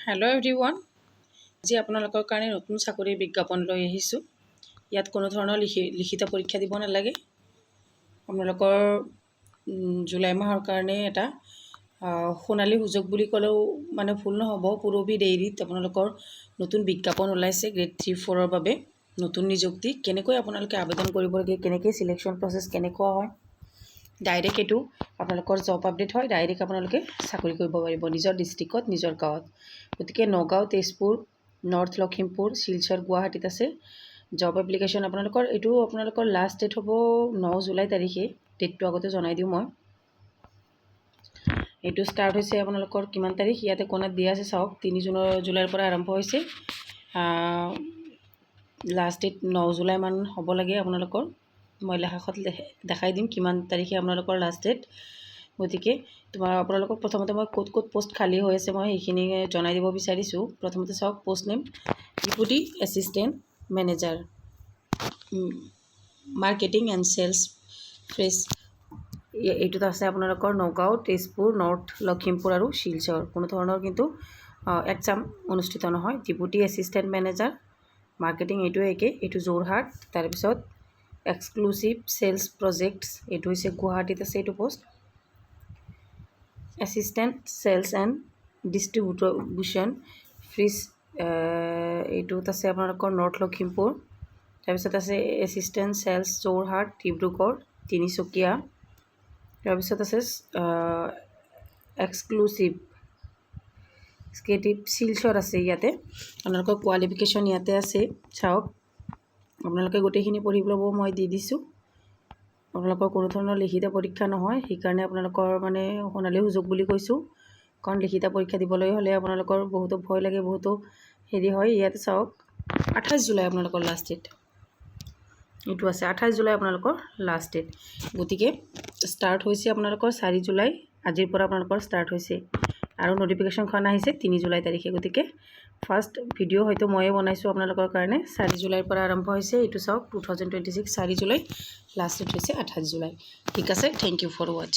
Hello' everyone, আজি আপোনালোকৰ কাৰণে নতুন চাকৰিৰ বিজ্ঞাপন লৈ আহিছোঁ। ইয়াত কোনো ধৰণৰ লিখিত পৰীক্ষা দিব নালাগে। আপোনালোকৰ জুলাই মাহৰ কাৰণে এটা সোণালী সুযোগ বুলি ক'লেও মানে ভুল নহ'ব। পুৰবী ডেইৰীত আপোনালোকৰ নতুন বিজ্ঞাপন ওলাইছে গ্ৰেড 3-4ৰ বাবে নতুন নিযুক্তি। কেনেকৈ আপোনালোকে আবেদন কৰিব লাগে, কেনেকৈ চিলেকশ্যন প্ৰচেছ কেনেকুৱা হয়, ডাইৰেক্ট এইটো আপোনালোকৰ জব আপডেট হয়। ডাইৰেক্ট আপোনালোকে চাকৰি কৰিব পাৰিব নিজৰ ডিষ্ট্ৰিক্টত, নিজৰ গাঁৱত। গতিকে নগাঁও, তেজপুৰ, নৰ্থ লখিমপুৰ, শিলচৰ, গুৱাহাটীত আছে জব এপ্লিকেশ্যন। আপোনালোকৰ লাষ্ট ডেট হ'ব 9 জুলাই তাৰিখে। ডেটটো আগতে জনাই দিওঁ মই। এইটো ষ্টাৰ্ট হৈছে আপোনালোকৰ কিমান তাৰিখ ইয়াতে কোণাত দিয়া আছে চাওক। 3 জুলাইৰ পৰা আৰম্ভ হৈছে। লাষ্ট ডেট 9 জুলাই মান হ'ব লাগে আপোনালোকৰ। মই শেষত দেখাই দিম কিমান তাৰিখে আপোনালোকৰ লাষ্ট ডেট। গতিকে আপোনালোকক প্ৰথমতে মই ক'ত পোষ্ট খালী হৈ আছে মই সেইখিনি জনাই দিব বিচাৰিছোঁ। প্ৰথমতে চাওক, post name deputy assistant manager marketing and sales fresh. এইটোত আছে আপোনালোকৰ নগাঁও, তেজপুৰ, নৰ্থ লখিমপুৰ আৰু শিলচৰ। কোনো ধৰণৰ কিন্তু এক্সাম অনুষ্ঠিত নহয়। ডেপুটি এছিষ্টেণ্ট মেনেজাৰ মাৰ্কেটিং এইটোৱে একে, এইটো যোৰহাট। তাৰপিছত এক্সক্লুচিভ চেলছ প্ৰজেক্টছ এইটো হৈছে গুৱাহাটীত আছে এইটো post. Assistant sales and distribution fridge এইটোত আছে আপোনালোকৰ নৰ্থ লখিমপুৰ। তাৰপিছত আছে এছিষ্টেণ্ট চেলছ যোৰহাট, ডিব্ৰুগড়, তিনিচুকীয়া। তাৰপিছত আছে এক্সক্লুচিভ শিলচৰ আছে ইয়াতে। আপোনালোকৰ কোৱালিফিকেশ্যন ইয়াতে আছে চাওক। আপোনালোকে গোটেইখিনি পঢ়ি ল'ব, মই দি দিছোঁ। আপোনালোকৰ কোনো ধৰণৰ লিখিত পৰীক্ষা নহয়, সেইকাৰণে আপোনালোকৰ মানে সোণালী সুযোগ বুলি কৈছোঁ। কাৰণ লিখিত পৰীক্ষা দিবলৈ হ'লে আপোনালোকৰ বহুতো ভয় লাগে, বহুতো হেৰি হয়। ইয়াতে চাওক 28 জুলাই আপোনালোকৰ লাষ্ট ডেট। এইটো আছে 28 জুলাই আপোনালোকৰ লাষ্ট ডেট। গতিকে ষ্টাৰ্ট হৈছে আপোনালোকৰ 4 জুলাই, আজিৰ পৰা আপোনালোকৰ ষ্টাৰ্ট হৈছে। আৰু নটিফিকেশ্যনখন আহিছে 3 জুলাই তাৰিখে। গতিকে ফাৰ্ষ্ট ভিডিঅ' হয়তো ময়ে বনাইছোঁ আপোনালোকৰ কাৰণে। 4 জুলাইৰ পৰা আৰম্ভ হৈছে। এইটো চাওক 2026 4 জুলাই, লাষ্ট ডেট হৈছে 28 জুলাই। ঠিক আছে, থেংক ইউ ফৰ ৱাচ।